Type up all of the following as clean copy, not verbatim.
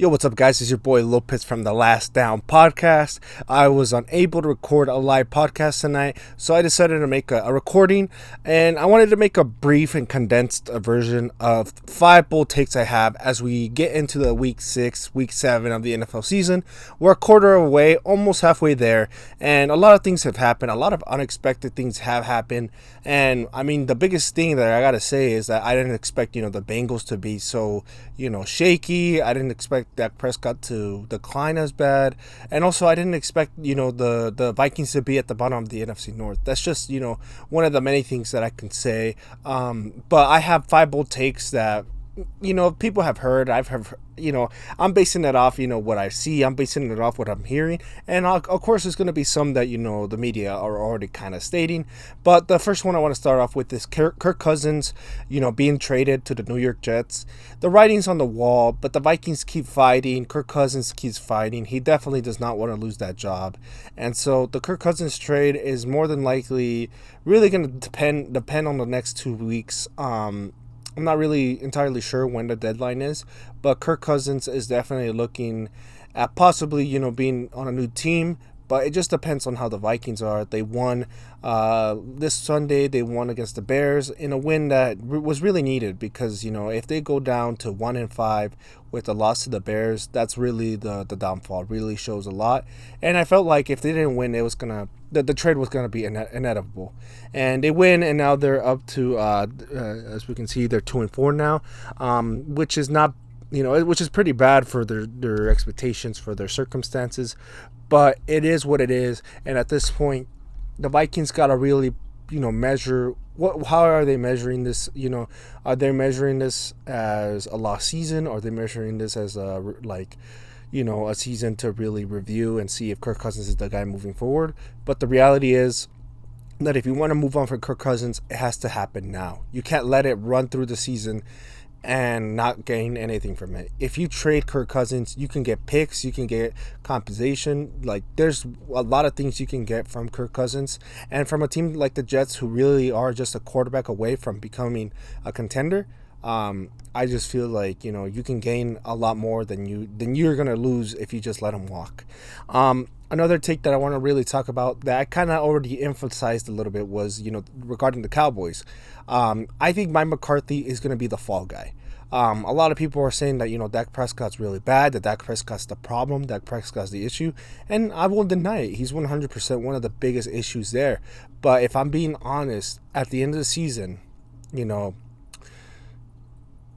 Yo, what's up, guys? It's your boy Lopez from the Last Down podcast. I was unable to record a live podcast tonight, so I decided to make a recording, and I wanted to make a brief and condensed version of 5 bold takes I have as we get into the week 6, week 7 of the NFL season. We're a quarter away, almost halfway there, and a lot of things have happened. A lot of unexpected things have happened, and I mean, the biggest thing that I gotta say is that I didn't expect, the Bengals to be so, shaky. I didn't expect Dak Prescott to decline as bad, and also I didn't expect the Vikings to be at the bottom of the NFC North. That's just one of the many things that I can say. But I have 5 bold takes that people have heard. I've heard. I'm basing it off what I see. I'm basing it off what I'm hearing, and of course there's going to be some that the media are already kind of stating. But the first one I want to start off with is Kirk Cousins, being traded to the New York Jets. The writing's on the wall, but the Vikings keep fighting. Kirk Cousins keeps fighting. He definitely does not want to lose that job, and so the Kirk Cousins trade is more than likely really going to depend on the next 2 weeks. I'm not really entirely sure when the deadline is, but Kirk Cousins is definitely looking at possibly, being on a new team. But it just depends on how the Vikings are. They won this Sunday. They won against the Bears in a win that was really needed because, if they go down to 1-5 with a loss to the Bears, that's really the downfall. It really shows a lot. And I felt like if they didn't win, it was the trade was gonna be inevitable. And they win, and now they're up to as we can see, they're 2-4 now, which is not. Which is pretty bad for their expectations, for their circumstances, but it is what it is. And at this point, the Vikings got to really, measure how are they measuring this? Are they measuring this as a lost season? Or are they measuring this as a season to really review and see if Kirk Cousins is the guy moving forward? But the reality is that if you want to move on from Kirk Cousins, it has to happen now. You can't let it run through the season and not gain anything from it. If you trade Kirk Cousins, you can get picks, you can get compensation. Like, there's a lot of things you can get from Kirk Cousins, and from a team like the Jets, who really are just a quarterback away from becoming a contender. I just feel like you can gain a lot more than you're gonna lose if you just let him walk. Another take that I want to really talk about that I kind of already emphasized a little bit was regarding the Cowboys. I think Mike McCarthy is going to be the fall guy. A lot of people are saying that Dak Prescott's really bad, that Dak Prescott's the problem, Dak Prescott's the issue, and I won't deny it. He's 100% one of the biggest issues there. But if I'm being honest, at the end of the season,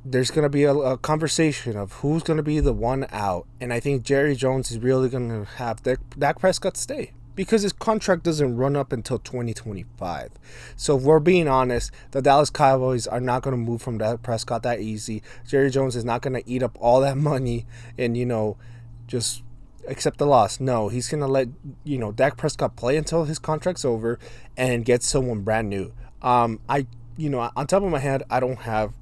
there's going to be a conversation of who's going to be the one out. And I think Jerry Jones is really going to have Dak Prescott stay because his contract doesn't run up until 2025. So if we're being honest, the Dallas Cowboys are not going to move from Dak Prescott that easy. Jerry Jones is not going to eat up all that money and, just accept the loss. No, he's going to let, Dak Prescott play until his contract's over and get someone brand new. On top of my head, I don't have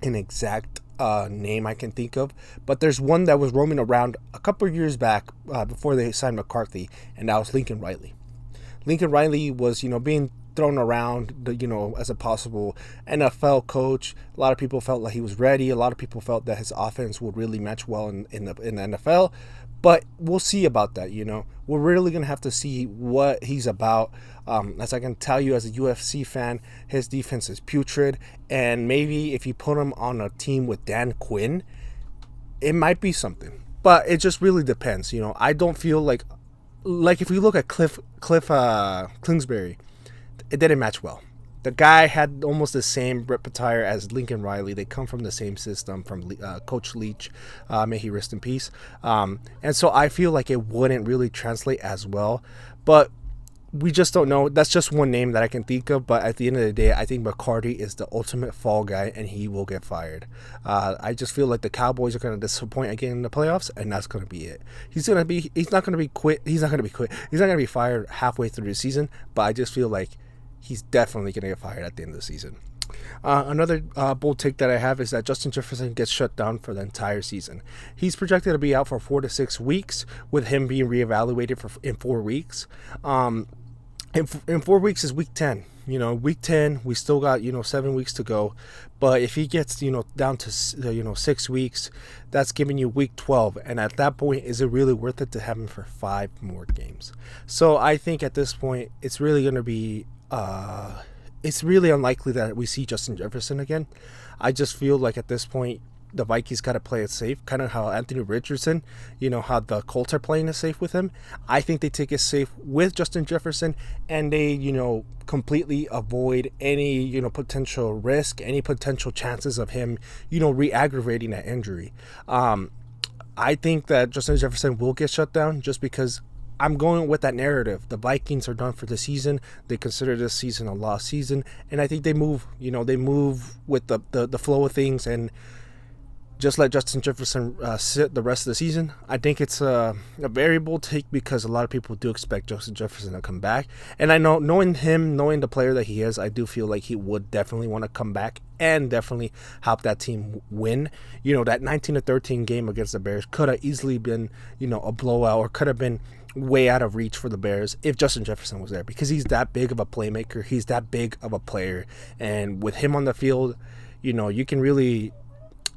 an exact name I can think of, but there's one that was roaming around a couple of years back before they signed McCarthy, and that was Lincoln Riley. Lincoln Riley was being thrown around as a possible NFL coach. A lot of people felt like he was ready. A lot of people felt that his offense would really match well in the NFL. But we'll see about that, We're really going to have to see what he's about. As I can tell you as a UFC fan, his defense is putrid. And maybe if you put him on a team with Dan Quinn, it might be something. But it just really depends, I don't feel like if we look at Cliff Kingsbury, it didn't match well. The guy had almost the same repertoire as Lincoln Riley. They come from the same system from Coach Leach. May he rest in peace. And so I feel like it wouldn't really translate as well. But we just don't know. That's just one name that I can think of. But at the end of the day, I think McCarthy is the ultimate fall guy, and he will get fired. I just feel like the Cowboys are going to disappoint again in the playoffs, and that's going to be it. He's not going to be quit. He's not going to be fired halfway through the season. But I just feel like he's definitely going to get fired at the end of the season. Another bold take that I have is that Justin Jefferson gets shut down for the entire season. He's projected to be out for 4 to 6 weeks, with him being reevaluated in 4 weeks. In 4 weeks is week 10. week 10, we still got 7 weeks to go. But if he gets down to 6 weeks, that's giving you week 12, and at that point, is it really worth it to have him for 5 more games? So I think at this point, it's really going to be it's really unlikely that we see Justin Jefferson again. I just feel like at this point, the Vikings got to play it safe, kind of how Anthony Richardson, how the Colts are playing it safe with him. I think they take it safe with Justin Jefferson, and they, completely avoid any, potential risk, any potential chances of him, re-aggravating that injury. I think that Justin Jefferson will get shut down just because I'm going with that narrative. The Vikings are done for the season. They consider this season a lost season, and I think they move, with the flow of things and just let Justin Jefferson sit the rest of the season. I think it's a very bold take because a lot of people do expect Justin Jefferson to come back. And I know, knowing him, knowing the player that he is, I do feel like he would definitely want to come back and definitely help that team win. That 19-13 game against the Bears could have easily been, a blowout, or could have been way out of reach for the Bears if Justin Jefferson was there, because he's that big of a playmaker. He's that big of a player. And with him on the field, you can really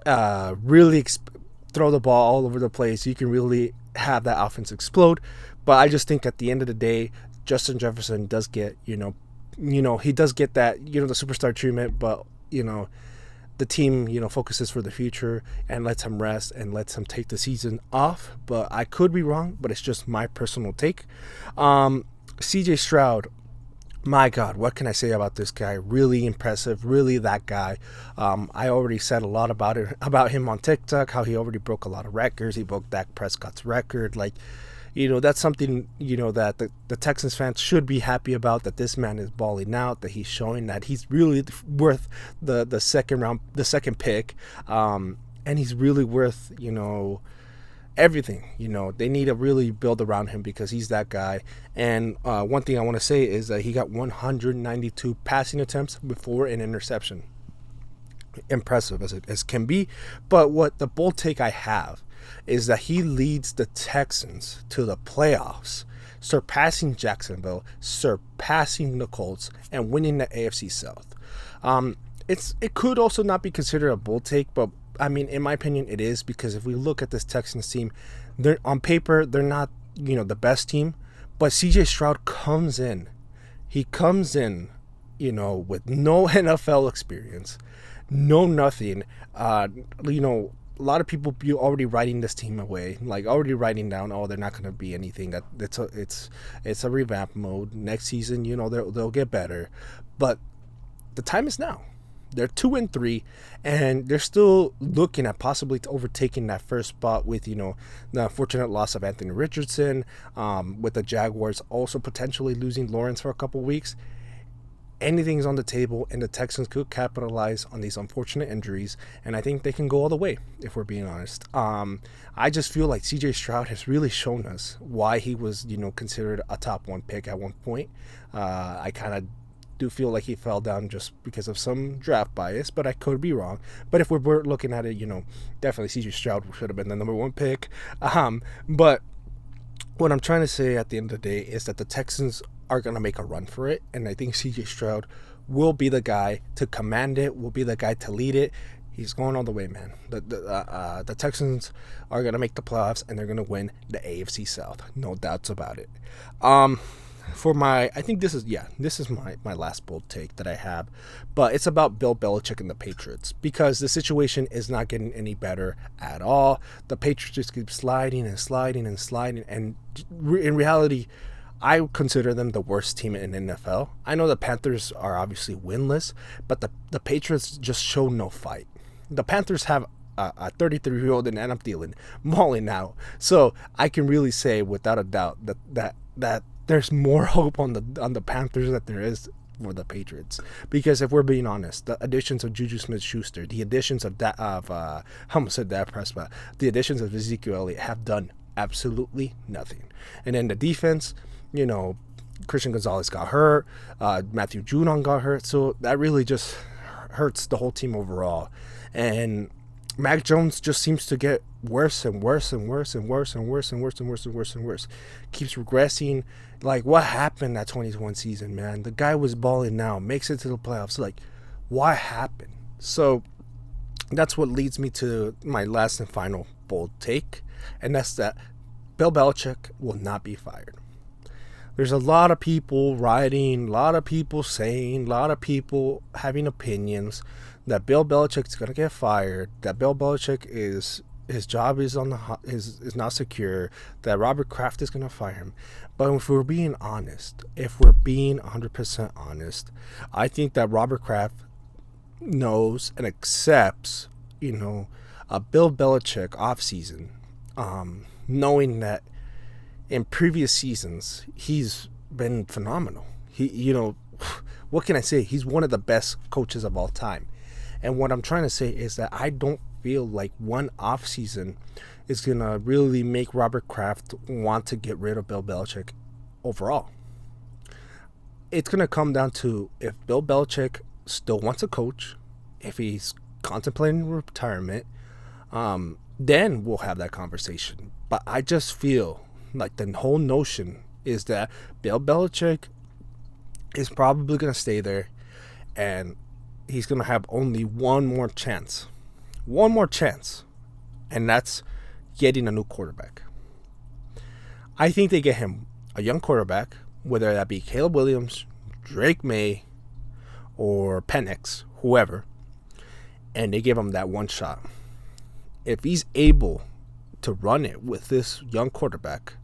throw the ball all over the place. You can really have that offense explode. But I just think at the end of the day, Justin Jefferson does get, he does get that, the superstar treatment, but, the team, focuses for the future and lets him rest and lets him take the season off. But I could be wrong, but it's just my personal take. CJ Stroud, my God, what can I say about this guy? Really impressive, really that guy. I already said a lot about him on TikTok, how he already broke a lot of records. He broke Dak Prescott's record. That's something, that the Texans fans should be happy about, that this man is balling out, that he's showing that he's really worth the second pick. And he's really worth, everything. They need to really build around him because he's that guy. And one thing I want to say is that he got 192 passing attempts before an interception. Impressive as can be. But what the bold take I have is that he leads the Texans to the playoffs, surpassing Jacksonville, surpassing the Colts, and winning the AFC South. It could also not be considered a bold take, but I mean, in my opinion, it is, because if we look at this Texans team, they're on paper, they're not, the best team, but CJ Stroud comes in. He comes in, with no NFL experience, no nothing. A lot of people be already writing this team away, already writing down, they're not going to be anything. It's a revamp mode. Next season, they'll get better, but the time is now. They're 2-3, and they're still looking at possibly overtaking that first spot with, the unfortunate loss of Anthony Richardson, with the Jaguars also potentially losing Lawrence for a couple weeks. Anything's on the table, and the Texans could capitalize on these unfortunate injuries, and I think they can go all the way, if we're being honest. I just feel like CJ Stroud has really shown us why he was, considered a top 1 pick at one point. I kind of do feel like he fell down just because of some draft bias, but I could be wrong. But if we're looking at it, definitely CJ Stroud should have been the number 1 pick. But what I'm trying to say at the end of the day is that the Texans are going to make a run for it, and I think CJ Stroud will be the guy to command it, will be the guy to lead it. He's going all the way, man. The Texans are going to make the playoffs, and they're going to win the AFC South. No doubts about it. I think this is my last bold take that I have, but it's about Bill Belichick and the Patriots, because the situation is not getting any better at all. The Patriots just keep sliding and sliding and sliding, and in reality, I consider them the worst team in the NFL. I know the Panthers are obviously winless, but the Patriots just show no fight. The Panthers have a 33-year-old in Adam Thielen mauling now, so I can really say without a doubt that there's more hope on the Panthers than there is for the Patriots. Because if we're being honest, the additions of Juju Smith-Schuster, the additions of Dak Prescott, the additions of Ezekiel Elliott have done absolutely nothing. And then the defense, Christian Gonzalez got hurt, Matthew Judon got hurt, so that really just hurts the whole team overall. And Mac Jones just seems to get worse and worse and worse and worse and worse and worse and worse and worse and worse. Keeps regressing. Like, what happened that 2021 season, man? The guy was balling now, makes it to the playoffs. Like, what happened? So that's what leads me to my last and final bold take, and that's that Bill Belichick will not be fired. There's a lot of people writing, a lot of people saying, a lot of people having opinions that Bill Belichick is going to get fired, that Bill Belichick is his job is is not secure, that Robert Kraft is going to fire him. But if we're being honest, if we're being 100% honest, I think that Robert Kraft knows and accepts, a Bill Belichick offseason, knowing that in previous seasons he's been phenomenal. What can I say? He's one of the best coaches of all time. And what I'm trying to say is that I don't feel like one offseason is going to really make Robert Kraft want to get rid of Bill Belichick overall. It's going to come down to if Bill Belichick still wants to coach, if he's contemplating retirement, then we'll have that conversation. But I just feel like the whole notion is that Bill Belichick is probably going to stay there, and he's going to have only one more chance, and that's getting a new quarterback. I think they get him a young quarterback, whether that be Caleb Williams, Drake May, or Penix, whoever, and they give him that one shot. If he's able to run it with this young quarterback,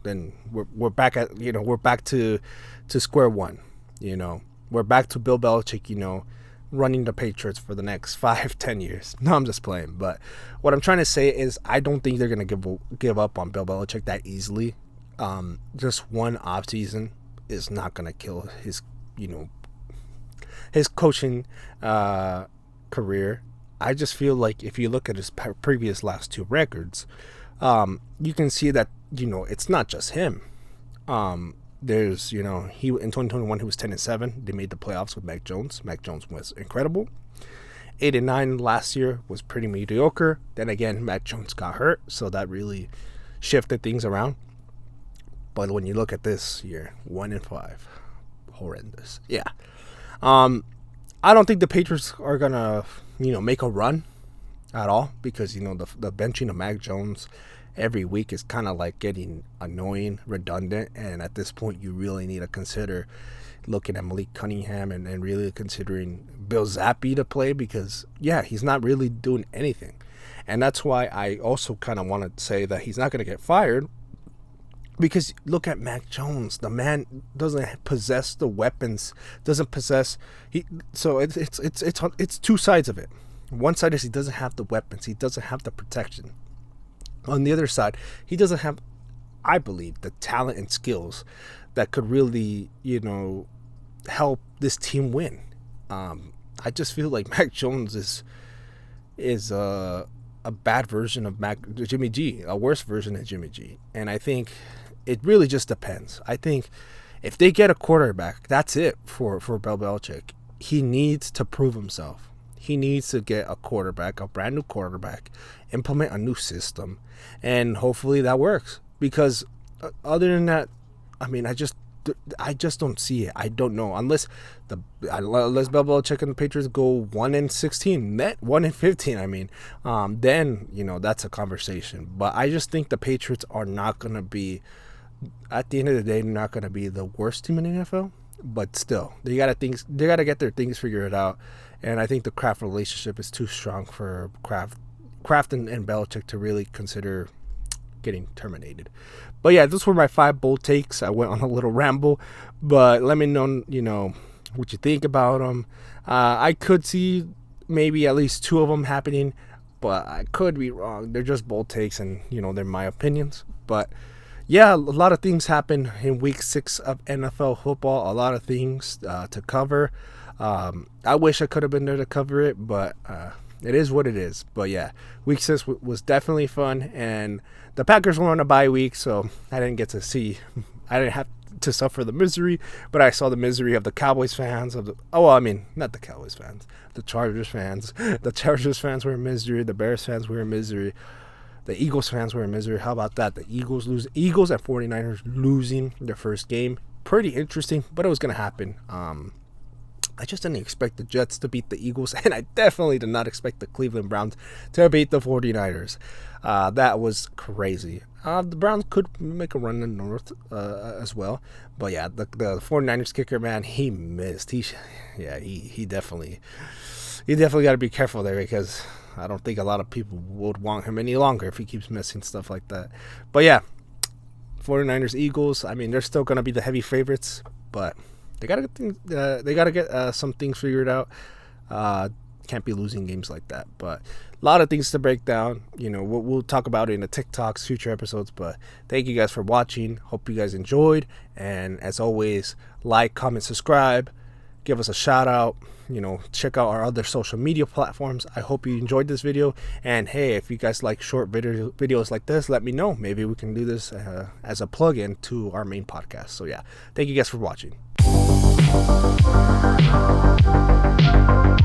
then we're back at we're back to square one. We're back to Bill Belichick, running the Patriots for the next 5-10 years. No, I'm just playing. But what I'm trying to say is I don't think they're gonna give up on Bill Belichick that easily. Just one off season is not gonna kill his his coaching career. I just feel like if you look at his previous last two records, you can see that it's not just him. There's he in 2021 he was 10-7. They made the playoffs with Mac Jones. Mac Jones was incredible. 8-9 last year was pretty mediocre. Then again, Mac Jones got hurt, so that really shifted things around. But when you look at this year, 1-5, horrendous. Yeah. I don't think the Patriots are gonna make a run at all, because the benching of Mac Jones every week is kind of like getting annoying, redundant, and at this point you really need to consider looking at Malik Cunningham and really considering Bill Zappi to play, because he's not really doing anything. And that's why I also kind of want to say that he's not going to get fired, because look at Mac Jones. The man doesn't possess the weapons, so it's two sides of it. One side is he doesn't have the weapons, he doesn't have the protection. On the other side, he doesn't have, I believe, the talent and skills that could really, help this team win. I just feel like Mac Jones is a bad version of Jimmy G, a worse version of Jimmy G. And I think it really just depends. I think if they get a quarterback, that's it for Bill Belichick. He needs to prove himself. He needs to get a quarterback, a brand new quarterback, implement a new system, and hopefully that works. Because other than that, I mean, I just don't see it. I don't know, unless Bill Belichick and the Patriots go 1-16, 1-15. I mean, then that's a conversation. But I just think the Patriots are not gonna be, at the end of the day, not gonna be the worst team in the NFL. But still, they gotta get their things figured out. And I think the Kraft relationship is too strong for Kraft and Belichick to really consider getting terminated. But yeah, those were my 5 bold takes. I went on a little ramble, but let me know, what you think about them. I could see maybe at least 2 of them happening, but I could be wrong. They're just bold takes, and they're my opinions. But yeah, a lot of things happen in week 6 of NFL football. A lot of things to cover. I wish I could have been there to cover it, but it is what it is. But yeah, week 6 was definitely fun, and the Packers were on a bye week, so I didn't have to suffer the misery, but I saw the misery of the Cowboys fans, not the Cowboys fans, the Chargers fans. The Chargers fans were in misery, the Bears fans were in misery. The Eagles fans were in misery. How about that? The Eagles and 49ers losing their first game. Pretty interesting, but it was going to happen. I just didn't expect the Jets to beat the Eagles, and I definitely did not expect the Cleveland Browns to beat the 49ers. That was crazy. The Browns could make a run in the North as well. But yeah, the 49ers kicker, man, he missed. He definitely got to be careful there, because I don't think a lot of people would want him any longer if he keeps missing stuff like that. But yeah, 49ers, Eagles, I mean, they're still going to be the heavy favorites, but they got to get some things figured out. Can't be losing games like that. But a lot of things to break down. We'll talk about it in the TikToks, future episodes. But thank you guys for watching. Hope you guys enjoyed. And as always, like, comment, subscribe. Give us a shout out. Check out our other social media platforms. I hope you enjoyed this video. And hey, if you guys like short videos like this, let me know. Maybe we can do this as a plug-in to our main podcast. So yeah, thank you guys for watching.